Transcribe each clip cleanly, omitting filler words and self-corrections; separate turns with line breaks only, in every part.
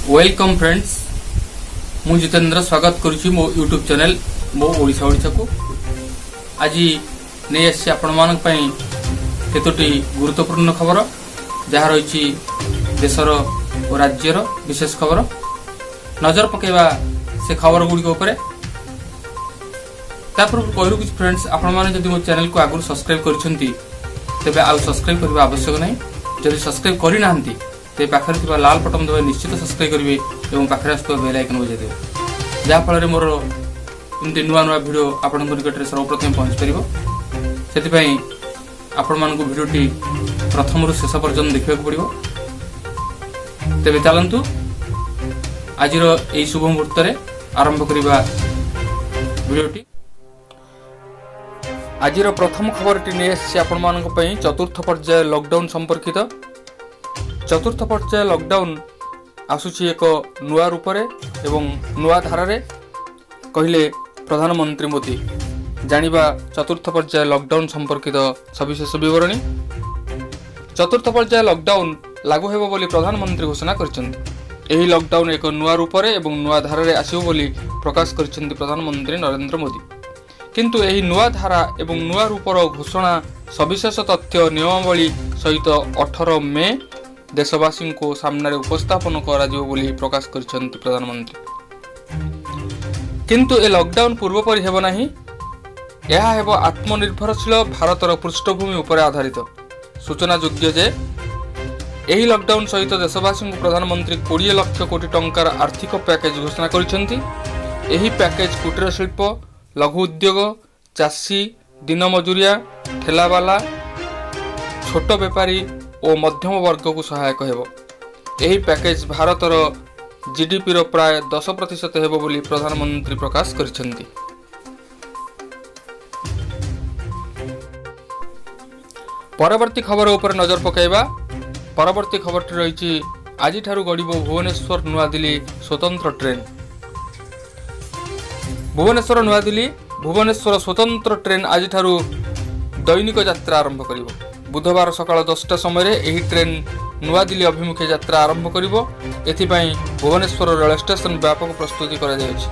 Welcome friends, मु जितेंद्र स्वागत करुच्ची मो यूट्यूब चैनल मो ओडिशा ओडिशा को। आज नहीं आसी आपण मान केतोटी गुरुत्वपूर्ण खबर जहाँ रही देशर और राज्यर विशेष खबर नजर पकेबा से खबर गुड़िक कहू कि फ्रेंड्स आपण मैंने जब मो चैनल को आगुरी सब्सक्राइब करे आउ सब्सक्राइब करने आवश्यक नहीं। जब सब्सक्राइब करना ते पाखे लाल बटन दबा निश्चित सब्सक्राइब करेंगे और पाखे आस बेल आइकन बजाइदेवे जहाँफल मोर एमती नुआ नुआ भिड आपण निकट में सर्वप्रथम पहुँच पार से आपण मान भिडटी प्रथम रु शेष पर्यटन देखा पड़ो। तेरे चलतु आज शुभ मुहूर्त आरंभ करवा भिडटी। आज प्रथम खबरटी नहीं आपण मान चतुर्थ पर्याय लॉकडाउन संपर्कित। चतुर्थ पर्याय लॉकडाउन आसुची एक नुआ रूपरे एवं नुआ धारारे कहले प्रधानमंत्री मोदी। जानिबा चतुर्थ पर्याय लॉकडाउन संपर्कित सविशेष विवरणी। चतुर्थ पर्याय लॉकडाउन लागू हेबो बोली प्रधानमंत्री घोषणा करछन्ति। एही लॉकडाउन एक नुआ रूपरे एवं नुआ धारारे आसिबो बोली प्रकाश करछन्ति प्रधानमंत्री नरेंद्र मोदी। किंतु एही नुआ धारा एवं नुआ रूपर घोषणा सविशेष तथ्य नियमावली सहित 18 मे देशवासी को सामने उपस्थापन करा बोली प्रकाश करछन्ति प्रधानमंत्री। किंतु ए लॉकडाउन पूर्व परि हेबो नाही। यह हेबो आत्मनिर्भरशील भारतर पृष्ठभूमि उपर आधारित। सूचना योग्य जे एही लॉकडाउन सहित देशवासी को प्रधानमंत्री 20 लाख कोटी टंकार आर्थिक पैकेज घोषणा करछन्ति। एही पैकेज कुटीर शिल्प, लघु उद्योग, चाषी, दिन मजुरिया, ठेलावाला, छोट बेपारी और मध्यम वर्ग को सहायक हेबो। एही पैकेज भारतर जीडीपी रो प्राय 10% हेबो बोली प्रधानमंत्री प्रकाश करछन्ति। परवर्ती खबर ऊपर नजर पकाइबा। परवर्ती खबरटी रही आज ठारू गड़िबो भुवनेश्वर नुआ दिल्ली स्वतंत्र ट्रेन। भुवनेश्वर स्वतंत्र ट्रेन आज ठारू दैनिक यात्रा आरंभ करिबो। बुधवार सकाल 10टा समय यही ट्रेन नुआ दिल्ली अभिमुखे यात्रा आरंभ करिबो। एथिपाई भुवनेश्वर रेल स्टेशन व्यापक प्रस्तुति करा जायछि।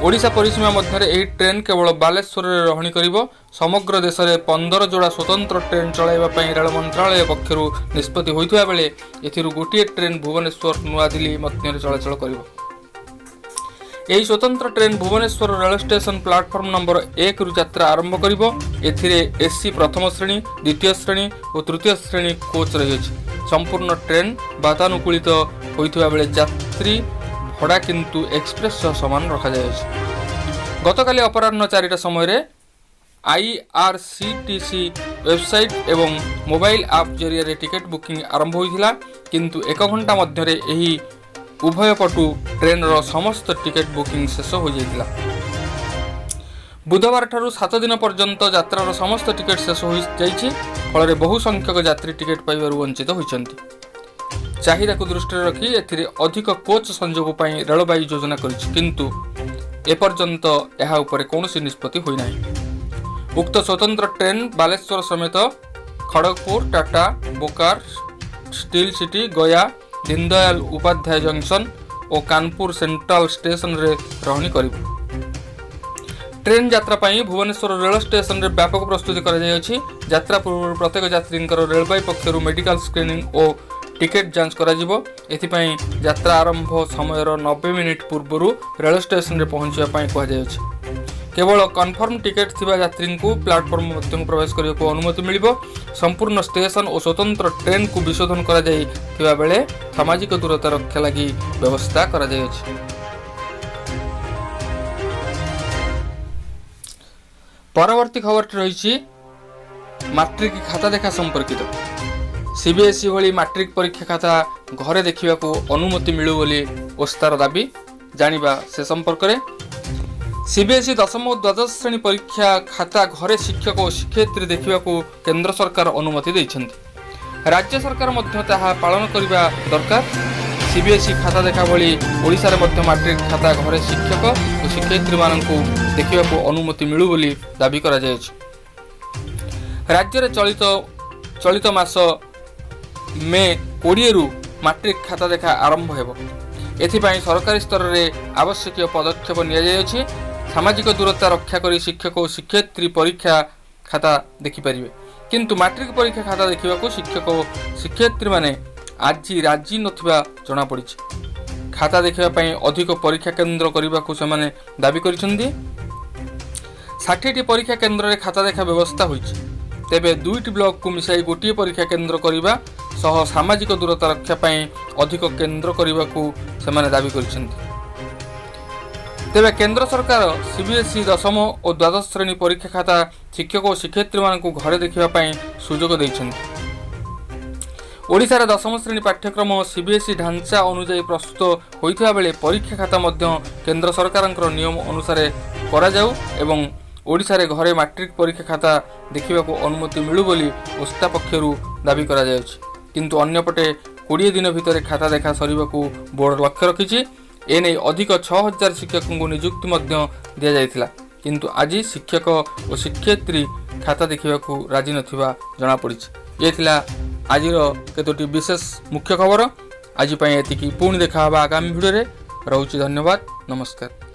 ओडिशा परिसीमा मध्य यही ट्रेन केवल बालेश्वर रे रहणी करिबो। समग्र देश में 15 जोड़ा स्वतंत्र ट्रेन चलाइबा पई रेल मंत्रालय पक्षरु निष्पत्ति होइथुआ बेले एथिरु गोटिए ट्रेन भुवनेश्वर नुआ दिल्ली मध्य चलाचल करिबो। यही स्वतंत्र train Bhubaneswar rail station platform number 1 रु यात्रा आरंभ करिबो। एथिरे एसी प्रथम श्रेणी, द्वितीय श्रेणी और तृतीय श्रेणी कोच रही। संपूर्ण ट्रेन वातानुकूलित होइथुआ बेले यात्री भड़ा किंतु एक्सप्रेस समान रखा जायछि। गतकाली अपराह्न 4टा समय आईआरसीटीसी वेबसाइट एवं मोबाइल ऐप जरिए टिकेट बुकिंग आरंभ होइथिला। किंतु 1 घंटा मध्य एही उभय पटु ट्रेन रो समस्त टिकेट बुकिंग शेष हो जाइतिला। बुधवार ठारू 7 दिन पर्यंत यात्रार समस्त टिकेट शेष हो जाइछि। फल बहु संख्यक यात्री टिकेट पाइबारु वंचित होइछन्ति। चाहिदा को दृष्टि रखी एथिरे अधिक कोच संयोग पई रेलबाई योजना करिछि। किंतु एपर्यंत एहा उपरे कोनोसी निष्पत्ति होई नाही। उक्त स्वतंत्र ट्रेन बालेश्वर समेत खड़गपुर, टाटा, बोकारो, स्टील सिटी, गया, दीनदयाल उपाध्याय जंक्शन और कानपुर सेंट्रल स्टेशन रे रहणी करिबो। ट्रेन यात्रा पई भुवनेश्वर रेल स्टेशन रे व्यापक प्रस्तुति करा जायछि। यात्रा पूर्व प्रत्येक यात्रींकर रेलबाई पक्षरु मेडिकल स्क्रीनिंग और टिकेट जांच करा जिवो। एथिपई यात्रा आरंभ समयर 90 मिनिट पूर्व रेल स्टेशन रे पहुंचवा पई कहा जायछि। केवल कन्फर्म टिकेट थिबा यात्री को प्लाटफर्म मध्य प्रवेश करने को अनुमति मिलिबो। संपूर्ण स्टेशन और स्वतंत्र ट्रेन को विशोधन करा जाई थिबा बेले सामाजिक दूरता रक्षा लगी व्यवस्था करा जायछि। परवर्ती खबर रही मैट्रिक खाता देखा संपर्कित। सीबीएसई भली मैट्रिक परीक्षा खाता घरे देखा अनुमति मिलू बोली ओस्तार दाबी। जानिबा से संपर्क में सीबीएसई 10th और 12th श्रेणी परीक्षा खाता घरे शिक्षक और शिक्षयित्री देखा केंद्र सरकार अनुमति देइछन्ति। राज्य सरकार मध्य ताहा पालन करबा दरकार। सीबीएसई खाता देखा भली ओडिशा रे मध्य मैट्रिक खाता घरे शिक्षक और शिक्षयित्री माननकु देखा अनुमति मिलू बोली दाबी करा जायछि। राज्य रे चलित मास मे 20 रु मैट्रिक खाता देखा आरंभ हेबो। एथिपाई सरकारी स्तर में आवश्यक पदक्षेप नियाଯାଇଛି। सामाजिक दूरता रक्षा कर शिक्षक और शिक्षयित्री परीक्षा खाता देखिपारे, किंतु मैट्रिक परीक्षा खाता देखा शिक्षक और शिक्षयित्री माने आज राजी नथिबा जଣା पड़िछि। खाता देखापी अधिक परीक्षा केन्द्र करने को से दाबी कर 60टी परीक्षा केन्द्र में खाता देखा व्यवस्था होइछि। तेबे 2टी ब्लॉक को मिसाई गोटे परीक्षा केन्द्र करने सह सामाजिक दूरता रक्षा पाई अधिक केन्द्र करने को से दाबी करिसेंति। तेबे केंद्र सरकार सीबीएसई 10वीं और द्वादश श्रेणी परीक्षा खाता शिक्षक और शिक्षयित्री मानक घरे देखा सुजोग देइछन्ति। ओडिशार 10वीं श्रेणी पाठ्यक्रम सीबीएसई ढांचा अनुଯାयी प्रस्तुत होइथिबा बेले परीक्षा खाता मध्य केंद्र सरकारक नियम अनुसार करा जाऊ एवं ओडिशा रे घरे मैट्रिक परीक्षा खाता देखा अनुमति मिलू बोली ओस्टा पक्षरु दाबी करा जायछि। किंतु अन्यपटे 20 दिन भितर खाता देखा सरीबा को बोर्ड लक्ष्य रखिछि। एने अधिक 6000 शिक्षक को नियुक्ति दि जाइथिला, किंतु आज शिक्षक और शिक्षयित्री खाता देखा राजी नथिबा जଣା पड़िछि। ये थिला आजिर केतोटी विशेष मुख्य खबर। आज एतिकी पुणी देखा आगामी भिडियो रे। रहुछि धन्यवाद, नमस्कार।